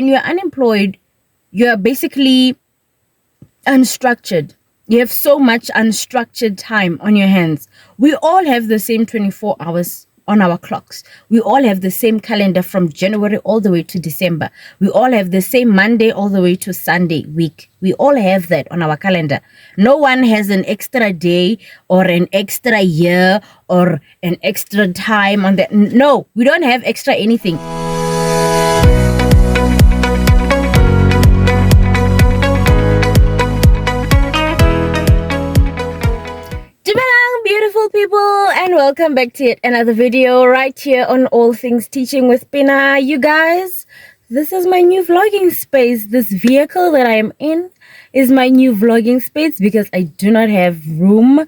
When you're unemployed, you're basically unstructured. You have so much unstructured time on your hands. We all have the same 24 hours on our clocks. We all have the same calendar from January all the way to December. We all have the same Monday all the way to Sunday week. We all have that on our calendar. No one has an extra day or an extra year or an extra time on that. No, we don't have extra anything. Dumelang, beautiful people, and welcome back to yet another video right here on All Things Teaching with Pina. You guys, this is my new vlogging space. This vehicle that I am in is my new vlogging space because I do not have room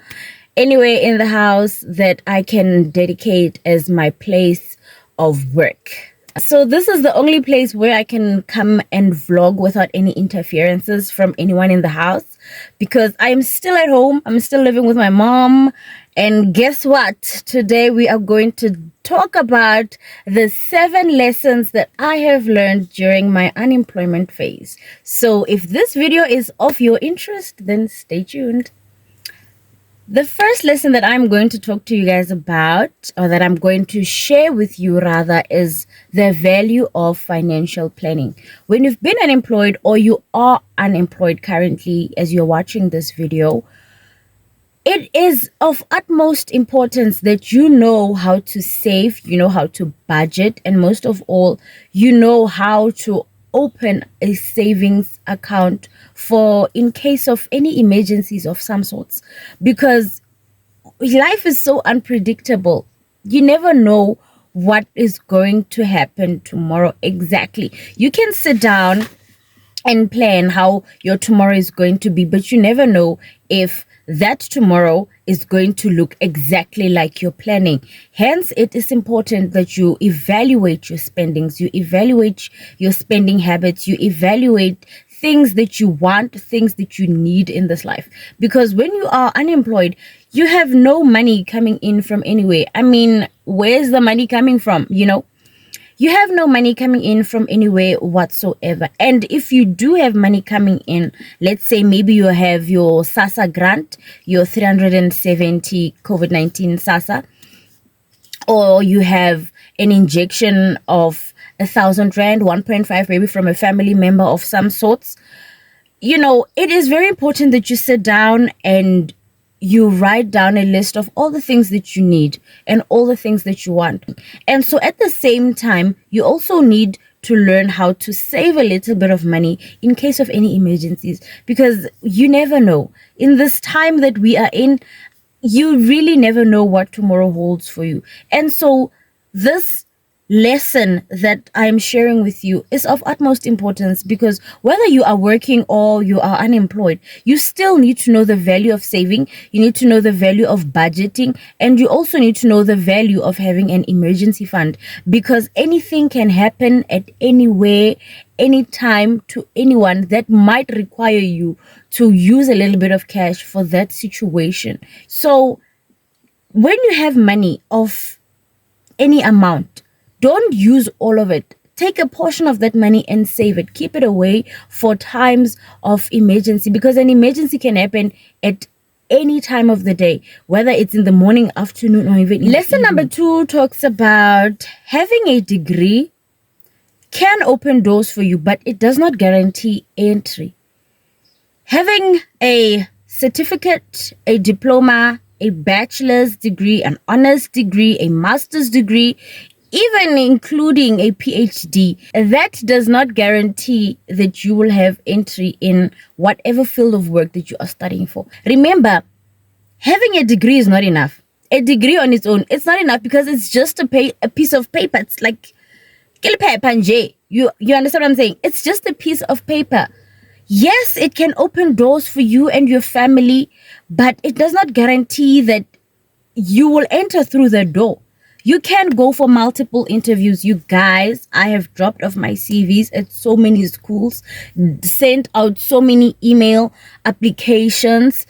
anywhere in the house that I can dedicate as my place of work. So this is the only place where I can come and vlog without any interferences from anyone in the house, because I'm still at home. I'm still living with my mom. And guess what? Today we are going to talk about the 7 lessons that I have learned during my unemployment phase. So if this video is of your interest, then stay tuned. The first lesson that I'm going to talk to you guys about, or that I'm going to share with you rather, is the value of financial planning. When you've been unemployed or you are unemployed currently as you're watching this video, it is of utmost importance that you know how to save, you know how to budget, and most of all, you know how to open a savings account for in case of any emergencies of some sorts, because life is so unpredictable. You never know what is going to happen tomorrow exactly. You can sit down and plan how your tomorrow is going to be, but you never know if that tomorrow is going to look exactly like you're planning. Hence, it is important that you evaluate your spendings, you evaluate your spending habits, you evaluate things that you want, things that you need in this life. Because when you are unemployed, you have no money coming in from anywhere. I mean, where's the money coming from? You have no money coming in from anywhere whatsoever. And if you do have money coming in, let's say maybe you have your SASSA grant, your 370 COVID-19 SASSA, or you have an injection of 1,000 rand, 1.5 maybe from a family member of some sorts. It is very important that you sit down and you write down a list of all the things that you need and all the things that you want. And so at the same time, you also need to learn how to save a little bit of money in case of any emergencies, because you never know. In this time that we are in, you really never know what tomorrow holds for you. And so this lesson that I'm sharing with you is of utmost importance, because whether you are working or you are unemployed, you still need to know the value of saving, you need to know the value of budgeting, and you also need to know the value of having an emergency fund, because anything can happen at anywhere, anytime, to anyone that might require you to use a little bit of cash for that situation. So when you have money of any amount, don't use all of it. Take a portion of that money and save it. Keep it away for times of emergency, because an emergency can happen at any time of the day, whether it's in the morning, afternoon, or even lesson number 2 talks about having a degree can open doors for you, but it does not guarantee entry. Having a certificate, a diploma, a bachelor's degree, an honors degree, a master's degree, even including a PhD, that does not guarantee that you will have entry in whatever field of work that you are studying for. Remember, having a degree is not enough. A degree on its own, it's not enough, because it's just a piece of paper. It's like, you understand what I'm saying? It's just a piece of paper. Yes, it can open doors for you and your family, but it does not guarantee that you will enter through the door. You can go for multiple interviews. You guys, I have dropped off my CVs at so many schools, sent out so many email applications,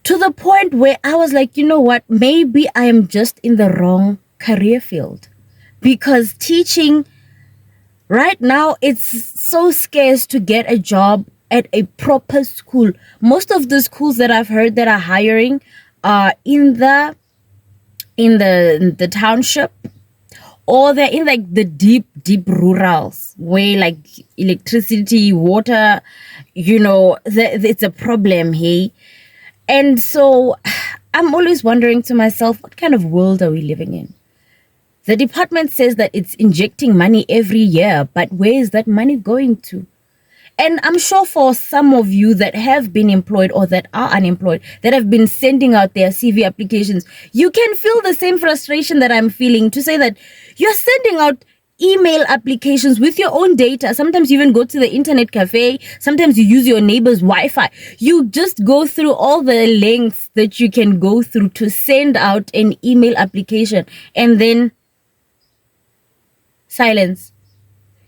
to the point where I was like, you know what, maybe I am just in the wrong career field, because teaching Right now, it's so scarce to get a job at a proper school. Most of the schools that I've heard that are hiring are in the township, or they're in like the deep rurals where like electricity, water, it's a problem. Hey, and so I'm always wondering to myself, what kind of world are we living in? The department says that it's injecting money every year, but where is that money going to? And I'm sure for some of you that have been employed or that are unemployed, that have been sending out their CV applications, you can feel the same frustration that I'm feeling, to say that you're sending out email applications with your own data. Sometimes you even go to the internet cafe. Sometimes you use your neighbor's Wi-Fi. You just go through all the lengths that you can go through to send out an email application, and then silence.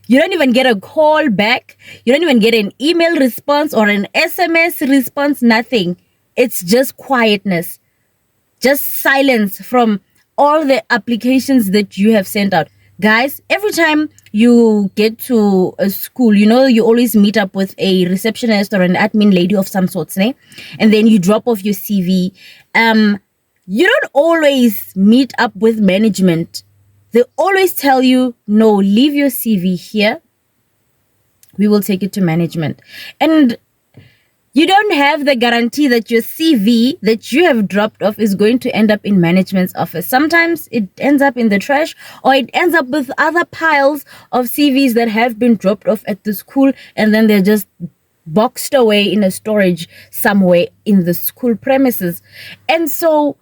You don't even get a call back. You don't even get an email response or an SMS response, nothing. It's just quietness, just silence from all the applications that you have sent out. Guys, every time you get to a school, you always meet up with a receptionist or an admin lady of some sorts, né? And then you drop off your CV. You don't always meet up with management. They always tell you, no, leave your CV here. We will take it to management. And you don't have the guarantee that your CV that you have dropped off is going to end up in management's office. Sometimes it ends up in the trash, or it ends up with other piles of CVs that have been dropped off at the school, and then they're just boxed away in a storage somewhere in the school premises. And so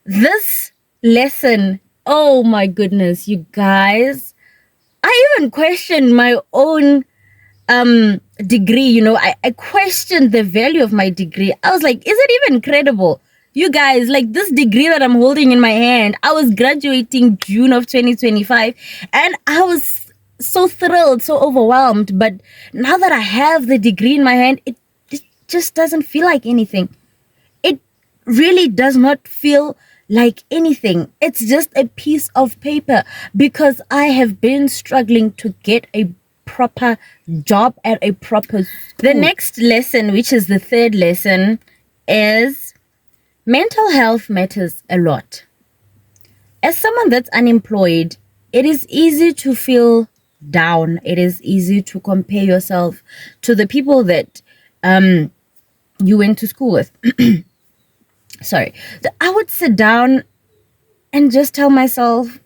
this lesson, oh my goodness, you guys, I even questioned my own degree. I questioned the value of my degree. I was like, is it even credible? You guys, like, this degree that I'm holding in my hand, I was graduating June of 2025, and I was so thrilled, so overwhelmed. But now that I have the degree in my hand, it just doesn't feel like anything. It really does not feel like anything. It's just a piece of paper, because I have been struggling to get a proper job at a proper school. The next lesson, which is the third lesson, is mental health matters a lot. As someone that's unemployed, it is easy to feel down. It is easy to compare yourself to the people that you went to school with. Sorry. I would sit down and just tell myself,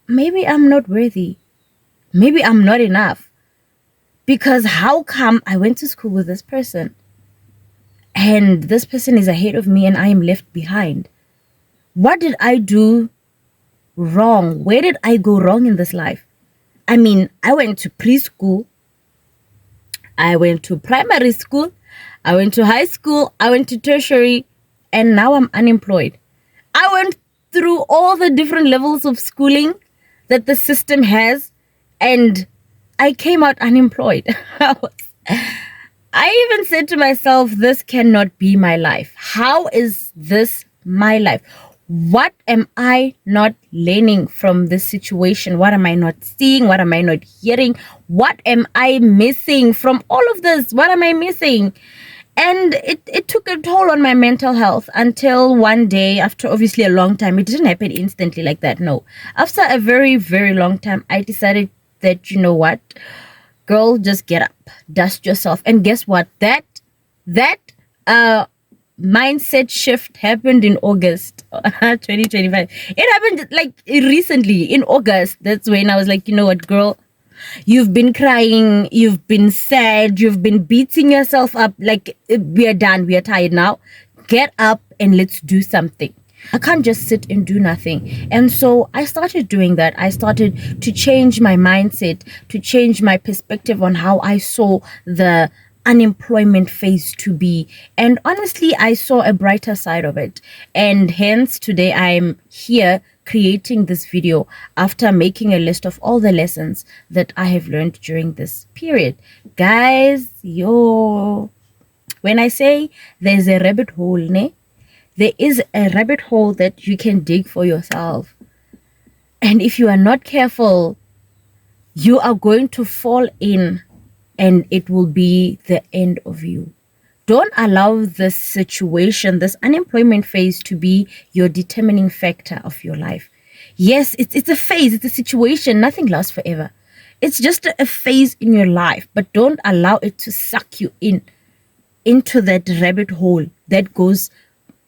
maybe I'm not worthy. Maybe I'm not enough. Because how come I went to school with this person and this person is ahead of me and I am left behind? What did I do wrong? Where did I go wrong in this life? I mean, I went to preschool, I went to primary school, I went to high school, I went to tertiary, and now I'm unemployed. I went through all the different levels of schooling that the system has, and I came out unemployed. I even said to myself, this cannot be my life. How is this my life? What am I not learning from this situation? What am I not seeing? What am I not hearing? What am I missing from all of this? What am I missing? And it took a toll on my mental health until one day, after obviously a long time. It didn't happen instantly like that, no. After a very, very long time, I decided that, you know what, girl, just get up, dust yourself. And guess what? That mindset shift happened in August 2025. It happened like recently in August. That's when I was like, you know what, girl, you've been crying, you've been sad, you've been beating yourself up. Like, we are done, we are tired now. Get up and let's do something. I can't just sit and do nothing. And so I started doing that. I started to change my mindset, to change my perspective on how I saw the unemployment phase to be. And honestly, I saw a brighter side of it. And hence today I'm here creating this video after making a list of all the lessons that I have learned during this period. Guys, when I say there's a rabbit hole, ne? There is a rabbit hole that you can dig for yourself. And if you are not careful, you are going to fall in and it will be the end of you. Don't allow this situation, this unemployment phase, to be your determining factor of your life. Yes, it's a phase, it's a situation. Nothing lasts forever. It's just a phase in your life, but don't allow it to suck you into that rabbit hole that goes,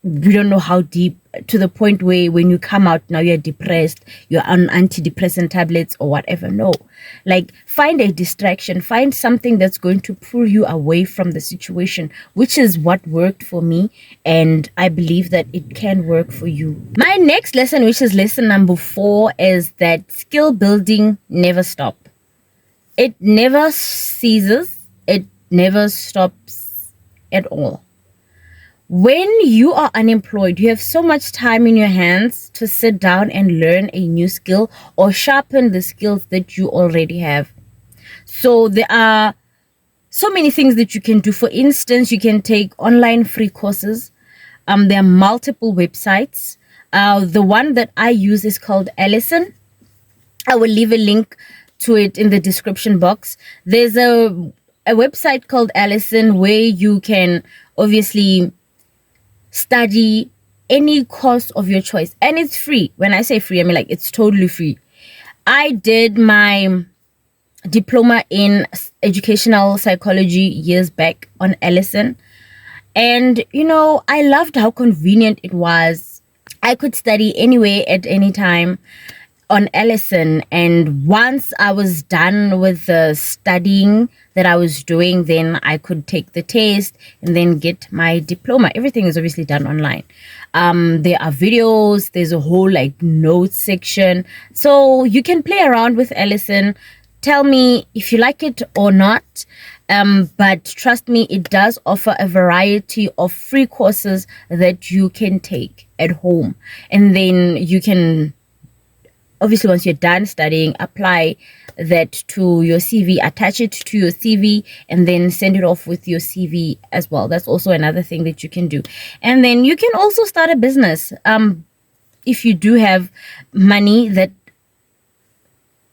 we don't know how deep, to the point where when you come out, now you're depressed, you're on antidepressant tablets or whatever. No, like, find a distraction, find something that's going to pull you away from the situation, which is what worked for me, and I believe that it can work for you. My next lesson, which is lesson number 4, is that skill building never stops. It never ceases, it never stops at all. When you are unemployed, you have so much time in your hands to sit down and learn a new skill or sharpen the skills that you already have. So there are so many things that you can do. For instance, you can take online free courses. There are multiple websites. The one that I use is called Alison. I will leave a link to it in the description box. There's a website called Alison where you can obviously study any course of your choice, and it's free. When I say free, I mean like it's totally free. I did my diploma in educational psychology years back on Alison, and I loved how convenient it was. I could study anywhere at any time on Alison, and once I was done with the studying that I was doing, then I could take the test and then get my diploma. Everything is obviously done online. There are videos, there's a whole like notes section, so you can play around with Alison. Tell me if you like it or not, but trust me, it does offer a variety of free courses that you can take at home, and then you can, obviously, once you're done studying, apply that to your CV, attach it to your CV, and then send it off with your CV as well. That's also another thing that you can do. And then you can also start a business. If you do have money that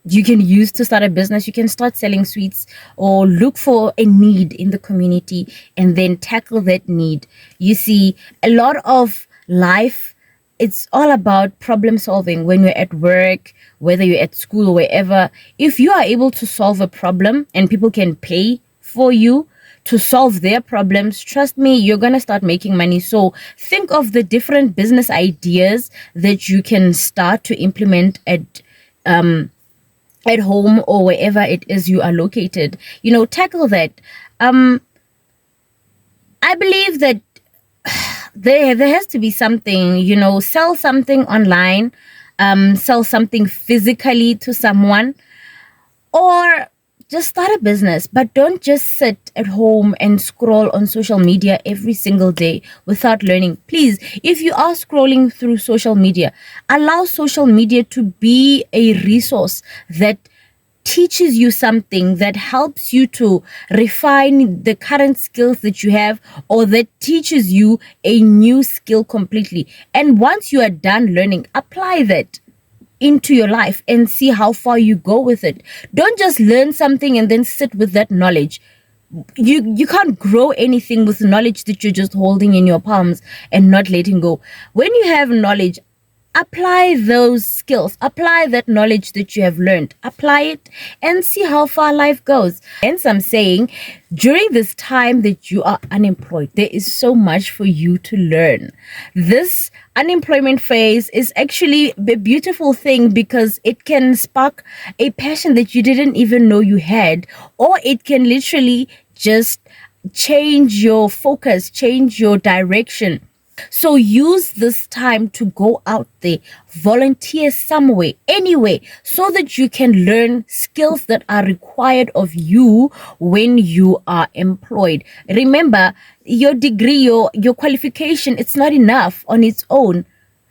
you can use to start a business, you can start selling sweets or look for a need in the community and then tackle that need. You see, a lot of life, it's all about problem solving. When you're at work, whether you're at school or wherever, if you are able to solve a problem and people can pay for you to solve their problems, trust me, you're going to start making money. So think of the different business ideas that you can start to implement at home or wherever it is you are located. Tackle that. I believe that there has to be something, sell something online, sell something physically to someone, or just start a business. But don't just sit at home and scroll on social media every single day without learning. Please, if you are scrolling through social media, allow social media to be a resource that teaches you something, that helps you to refine the current skills that you have, or that teaches you a new skill completely. And once you are done learning, apply that into your life and see how far you go with it. Don't just learn something and then sit with that knowledge. You can't grow anything with knowledge that you're just holding in your palms and not letting go. When you have knowledge, apply those skills, apply that knowledge that you have learned, apply it and see how far life goes. Hence, I'm saying, during this time that you are unemployed, there is so much for you to learn. This unemployment phase is actually a beautiful thing because it can spark a passion that you didn't even know you had, or it can literally just change your focus, change your direction. So use this time to go out there, volunteer somewhere, anyway, so that you can learn skills that are required of you when you are employed. Remember, your degree, your qualification, it's not enough on its own.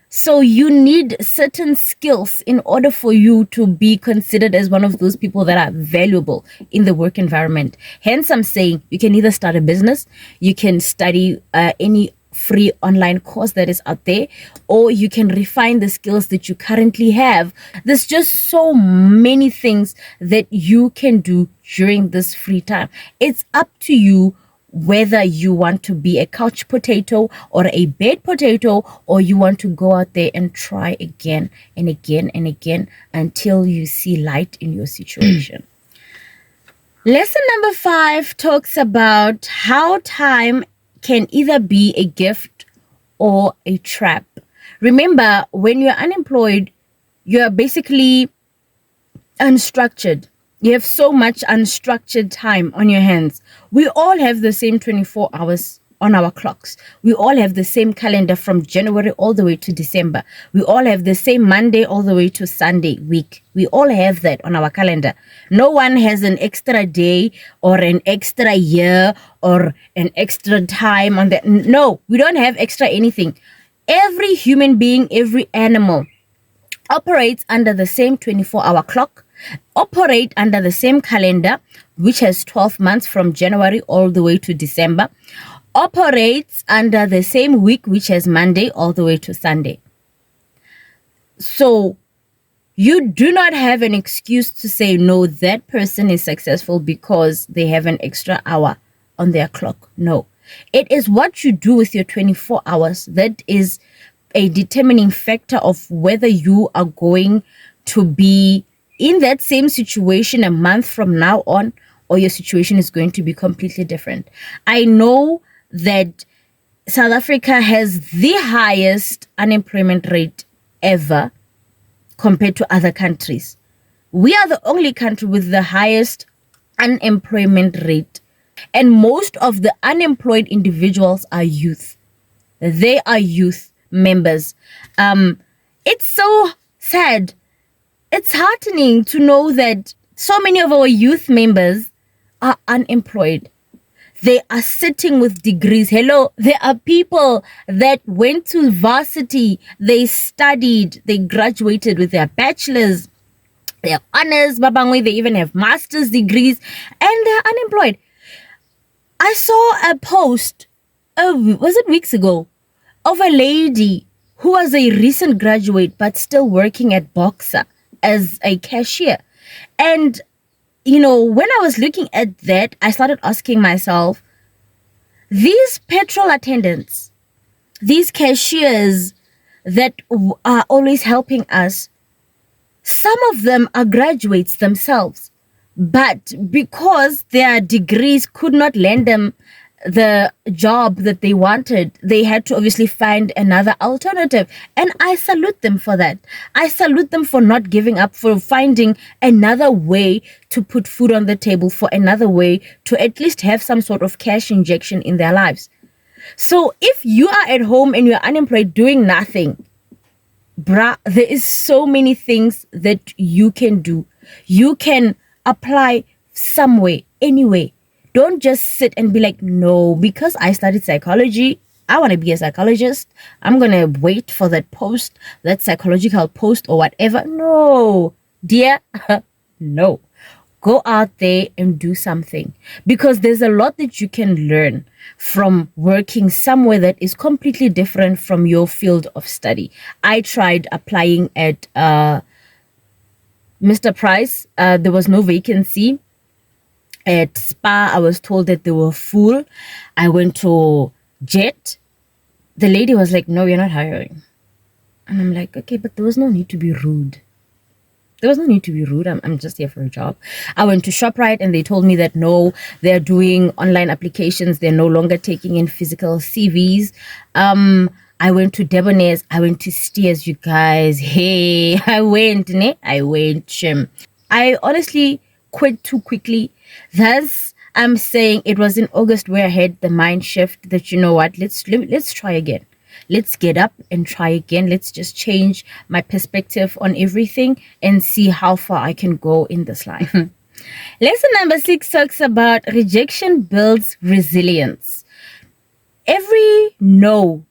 So you need certain skills in order for you to be considered as one of those people that are valuable in the work environment. Hence, I'm saying you can either start a business, you can study any free online course that is out there, or you can refine the skills that you currently have. There's just so many things that you can do during this free time. It's up to you whether you want to be a couch potato or a bed potato, or you want to go out there and try again and again and again until you see light in your situation. Lesson number 5 talks about how time can either be a gift or a trap. Remember, when you're unemployed, you're basically unstructured. You have so much unstructured time on your hands. We all have the same 24 hours on our clocks. We all have the same calendar from January all the way to December. We all have the same Monday all the way to Sunday week. We all have that on our calendar. No one has an extra day or an extra year or an extra time on that. No, we don't have extra anything. Every human being, every animal operates under the same 24-hour clock, operate under the same calendar, which has 12 months from January all the way to December, operates under the same week, which has Monday all the way to Sunday. So you do not have an excuse to say, no, that person is successful because they have an extra hour on their clock. No, it is what you do with your 24 hours that is a determining factor of whether you are going to be in that same situation a month from now on, or your situation is going to be completely different. I know that South Africa has the highest unemployment rate ever compared to other countries. We are the only country with the highest unemployment rate, and most of the unemployed individuals are youth. They are youth members. It's so sad. It's heartening to know that so many of our youth members are unemployed. They are sitting with degrees. Hello, there are people that went to varsity, they studied, they graduated with their bachelors, their honors, babangwe, they even have master's degrees, and they're unemployed. I saw a post, was it weeks ago, of a lady who was a recent graduate but still working at Boxer as a cashier. And you know, when I was looking at that, I started asking myself, these petrol attendants, these cashiers that are always helping us, some of them are graduates themselves, but because their degrees could not lend them the job that they wanted, they had to obviously find another alternative. And I salute them for that. I salute them for not giving up, for finding another way to put food on the table, for another way to at least have some sort of cash injection in their lives. So if you are at home and you're unemployed doing nothing, bruh, there is so many things that you can do. You can apply somewhere, anyway. Don't just sit and be like, no, because I studied psychology, I want to be a psychologist, I'm going to wait for that post, that psychological post or whatever. No, dear, no. Go out there and do something, because there's a lot that you can learn from working somewhere that is completely different from your field of study. I tried applying at Mr. Price. There was no vacancy. At Spa, I was told that they were full. I went to Jet. The lady was like, no, you're not hiring. And I'm like, okay, but there was no need to be rude. There was no need to be rude. I'm just here for a job. I went to ShopRite and they told me that no, they're doing online applications. They're no longer taking in physical CVs. I went to Debonair's. I went to Steers, you guys. Hey, I went. I honestly quit too quickly. Thus, I'm saying it was in August where I had the mind shift that, you know what, let's try again. Let's get up and try again. Let's just change my perspective on everything and see how far I can go in this life. Lesson number 6 talks about rejection builds resilience. Every no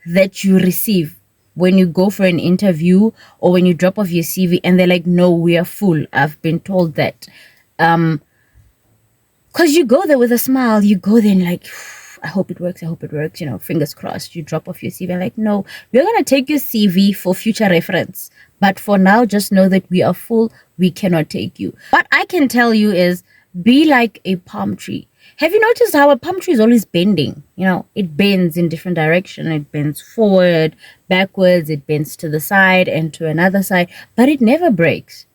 that you receive when you go for an interview or when you drop off your CV and they're like, no, we are full. I've been told that. Because you go there with a smile. You go there and like, I hope it works. I hope it works. Fingers crossed. You drop off your CV. I'm like, no, we're going to take your CV for future reference. But for now, just know that we are full. We cannot take you. What I can tell you is be like a palm tree. Have you noticed how a palm tree is always bending? It bends in different direction. It bends forward, backwards. It bends to the side and to another side, but it never breaks.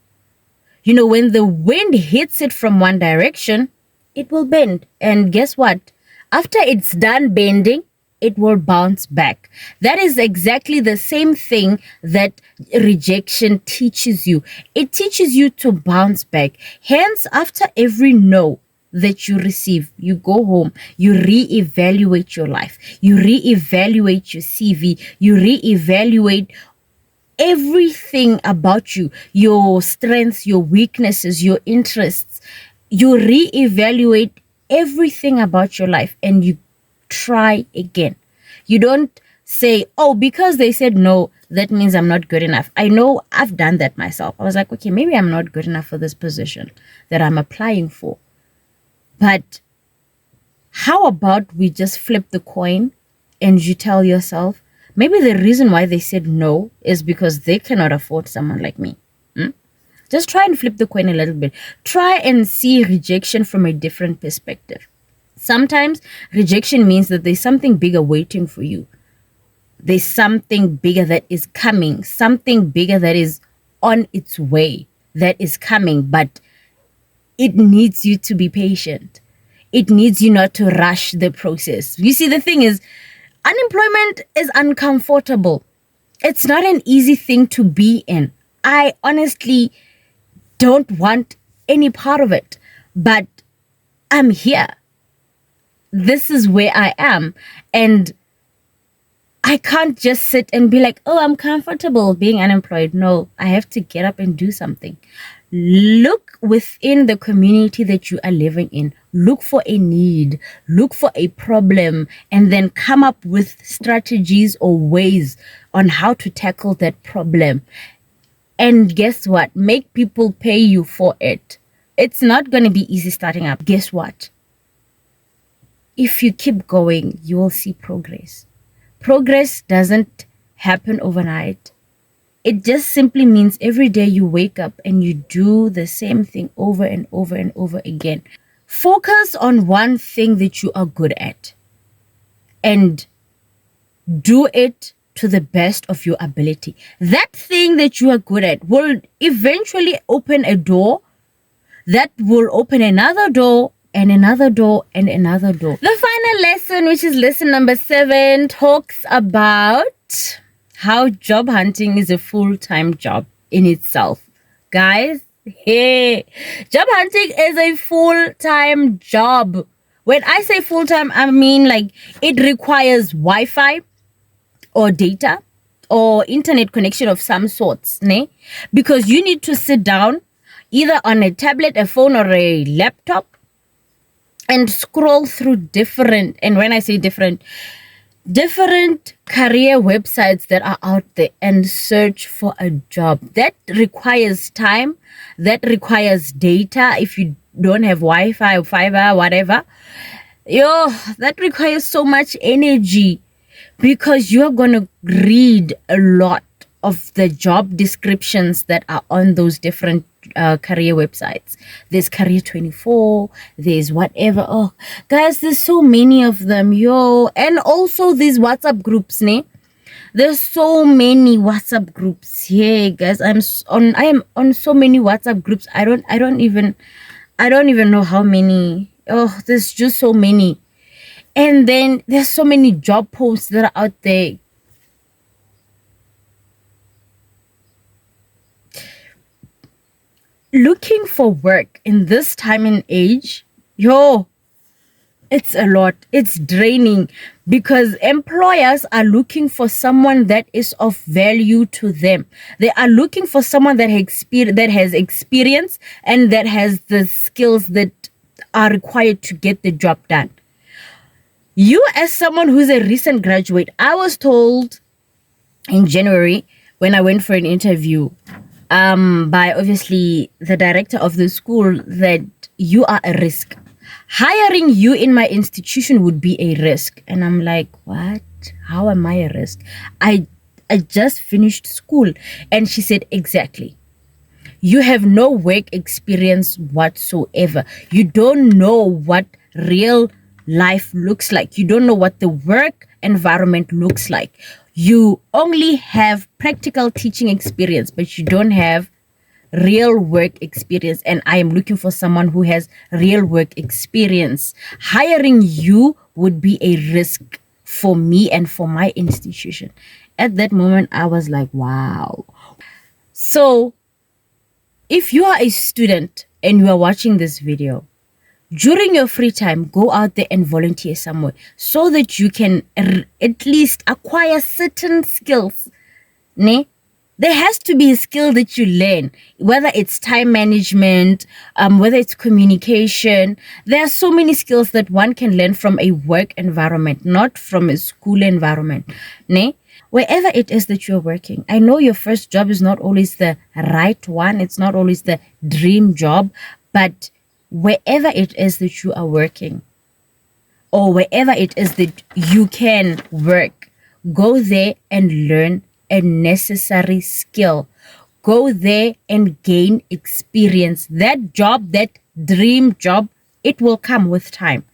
When the wind hits it from one direction, it will bend. And guess what? After it's done bending, it will bounce back. That is exactly the same thing that rejection teaches you. It teaches you to bounce back. Hence, after every no that you receive, you go home, you reevaluate your life, you reevaluate your CV, you reevaluate everything about you, your strengths, your weaknesses, your interests. You reevaluate everything about your life and you try again. You don't say, oh, because they said no, that means I'm not good enough. I know I've done that myself. I was like, okay, maybe I'm not good enough for this position that I'm applying for. But how about we just flip the coin and you tell yourself, maybe the reason why they said no is because they cannot afford someone like me. Just try and flip the coin a little bit. Try and see rejection from a different perspective. Sometimes rejection means that there's something bigger waiting for you. There's something bigger that is coming, something bigger that is on its way, that is coming, but it needs you to be patient. It needs you not to rush the process. You see, the thing is, unemployment is uncomfortable. It's not an easy thing to be in. I honestly don't want any part of it, but I'm here. This is where I am. And I can't just sit and be like, oh, I'm comfortable being unemployed. No, I have to get up and do something. Look within the community that you are living in. Look for a need, look for a problem, and then come up with strategies or ways on how to tackle that problem. And guess what? Make people pay you for it. It's not going to be easy starting up. Guess what? If you keep going, you will see progress. Progress doesn't happen overnight. It just simply means every day you wake up and you do the same thing over and over and over again. Focus on one thing that you are good at and do it to the best of your ability. That thing that you are good at will eventually open a door that will open another door and another door and another door. The final lesson, which is lesson number 7, talks about how job hunting is a full-time job in itself. Guys, hey, job hunting is a full-time job. When I say full-time, I mean like it requires Wi-Fi or data or internet connection of some sorts, ne? Because you need to sit down either on a tablet, a phone, or a laptop and scroll through different, and when I say different career websites that are out there and search for a job. That requires time, that requires data. If you don't have Wi-Fi or fiber, whatever, that requires so much energy, because you're going to read a lot of the job descriptions that are on those different career websites. There's Career 24, there's whatever. Oh, guys, there's so many of them, and also these WhatsApp groups, ne? There's so many WhatsApp groups. Yeah, guys, I am on so many WhatsApp groups. I don't even know how many. Oh, there's just so many. And then there's so many job posts that are out there. Looking for work in this time and age, it's a lot. It's draining, because employers are looking for someone that is of value to them. They are looking for someone that has experience and that has the skills that are required to get the job done. You, as someone who's a recent graduate, I was told in January when I went for an interview by obviously the director of the school that you are a risk. Hiring you in my institution would be a risk. And I'm like, what? How am I a risk? I just finished school. And she said, exactly. You have no work experience whatsoever. You don't know what real life looks like. You don't know what the work environment looks like. You only have practical teaching experience, but you don't have real work experience. And I am looking for someone who has real work experience. Hiring you would be a risk for me and for my institution. At that moment, I was like, wow. So if you are a student and you are watching this video, during your free time, go out there and volunteer somewhere so that you can at least acquire certain skills. Ne? There has to be a skill that you learn, whether it's time management, whether it's communication. There are so many skills that one can learn from a work environment, not from a school environment. Ne? Wherever it is that you're working, I know your first job is not always the right one. It's not always the dream job, but wherever it is that you are working, or wherever it is that you can work, go there and learn a necessary skill. Go there and gain experience. That job, that dream job, it will come with time.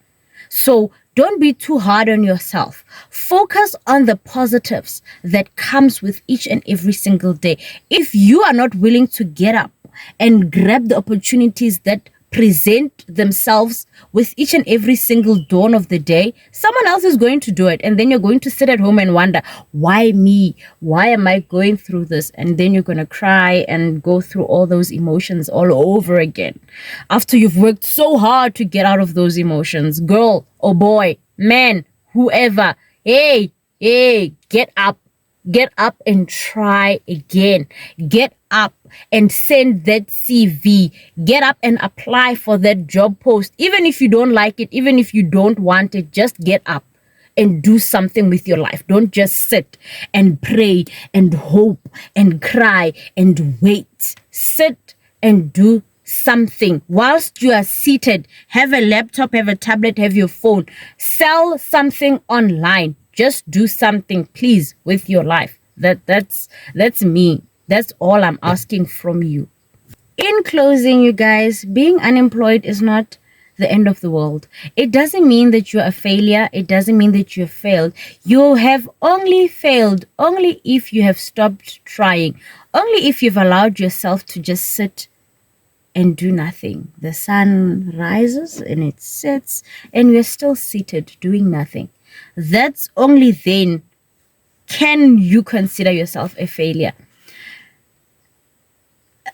So don't be too hard on yourself. Focus on the positives that comes with each and every single day. If you are not willing to get up and grab the opportunities that present themselves with each and every single dawn of the day, someone else is going to do it. And then you're going to sit at home and wonder, why me? Why am I going through this? And then you're going to cry and go through all those emotions all over again. After you've worked so hard to get out of those emotions, girl or boy, man, whoever, hey, get up. Get up and try again. Get up and send that CV. Get up and apply for that job post. Even if you don't like it, even if you don't want it, just get up and do something with your life. Don't just sit and pray and hope and cry and wait. Sit and do something. Whilst you are seated, have a laptop, have a tablet, have your phone. Sell something online. Just do something, please, with your life. That's me. That's all I'm asking from you. In closing, you guys, being unemployed is not the end of the world. It doesn't mean that you're a failure. It doesn't mean that you have failed. You have only failed only if you have stopped trying. Only if you've allowed yourself to just sit and do nothing. The sun rises and it sets and we're still seated doing nothing. That's only then can you consider yourself a failure.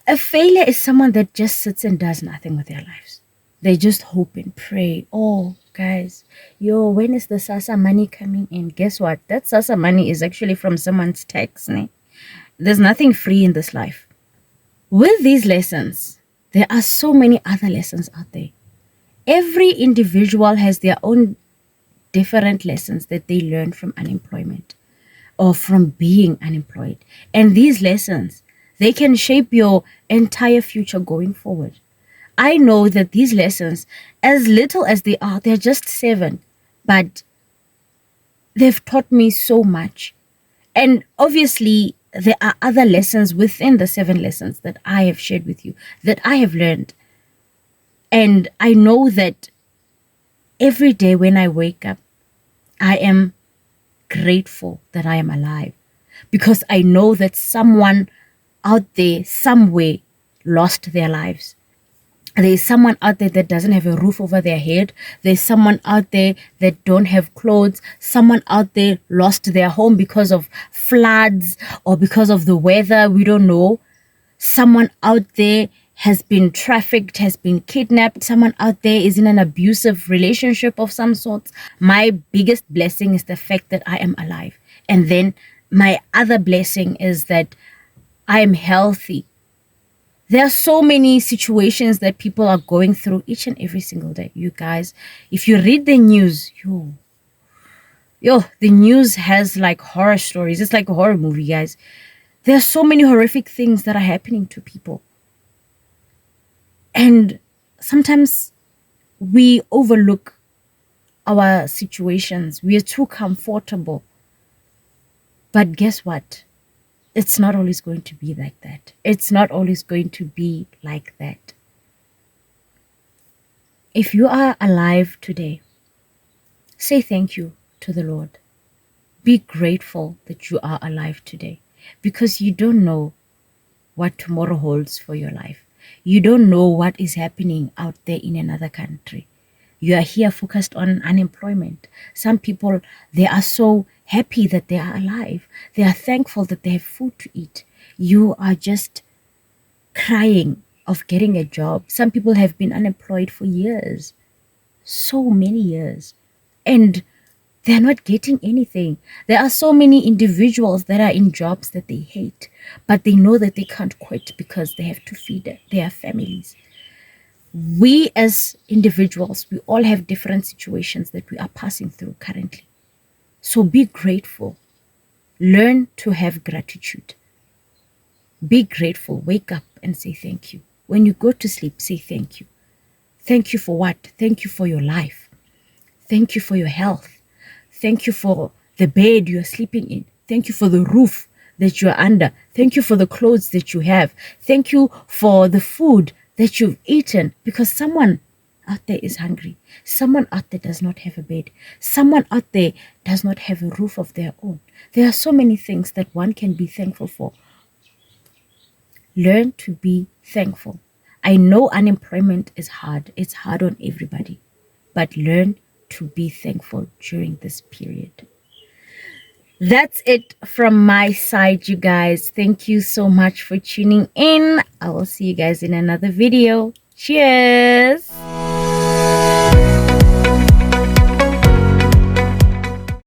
A failure is someone that just sits and does nothing with their lives. They just hope and pray. Oh, guys, when is the SASA money coming in? Guess what? That SASA money is actually from someone's tax. Ne? There's nothing free in this life. With these lessons, there are so many other lessons out there. Every individual has their own different lessons that they learn from unemployment or from being unemployed. And these lessons, they can shape your entire future going forward. I know that these lessons, as little as they are, they're just 7, but they've taught me so much. And obviously, there are other lessons within the 7 lessons that I have shared with you, that I have learned. And I know that every day when I wake up, I am grateful that I am alive, because I know that someone out there somewhere lost their lives. There's someone out there that doesn't have a roof over their head. There's someone out there that don't have clothes. Someone out there lost their home because of floods or because of the weather. We don't know. Someone out there has been trafficked, has been kidnapped. Someone out there is in an abusive relationship of some sort. My biggest blessing is the fact that I am alive. And then my other blessing is that I am healthy. There are so many situations that people are going through each and every single day. You guys, if you read the news, the news has like horror stories. It's like a horror movie, guys. There are so many horrific things that are happening to people. And sometimes we overlook our situations. We are too comfortable. But guess what? It's not always going to be like that. It's not always going to be like that. If you are alive today, say thank you to the Lord. Be grateful that you are alive today, because you don't know what tomorrow holds for your life. You don't know what is happening out there in another country. You are here focused on unemployment. Some people, they are so happy that they are alive. They are thankful that they have food to eat. You are just crying of getting a job. Some people have been unemployed for years, so many years, and they're not getting anything. There are so many individuals that are in jobs that they hate, but they know that they can't quit because they have to feed their families. We as individuals, we all have different situations that we are passing through currently. So be grateful. Learn to have gratitude. Be grateful. Wake up and say thank you. When you go to sleep, say thank you. Thank you for what? Thank you for your life. Thank you for your health. Thank you for the bed you're sleeping in. Thank you for the roof that you're under. Thank you for the clothes that you have. Thank you for the food that you've eaten, because someone out there is hungry. Someone out there does not have a bed. Someone out there does not have a roof of their own. There are so many things that one can be thankful for. Learn to be thankful. I know unemployment is hard. It's hard on everybody. But learn to be thankful during this period. That's it from my side, you guys. Thank you so much for tuning in. I will see you guys in another video. Cheers.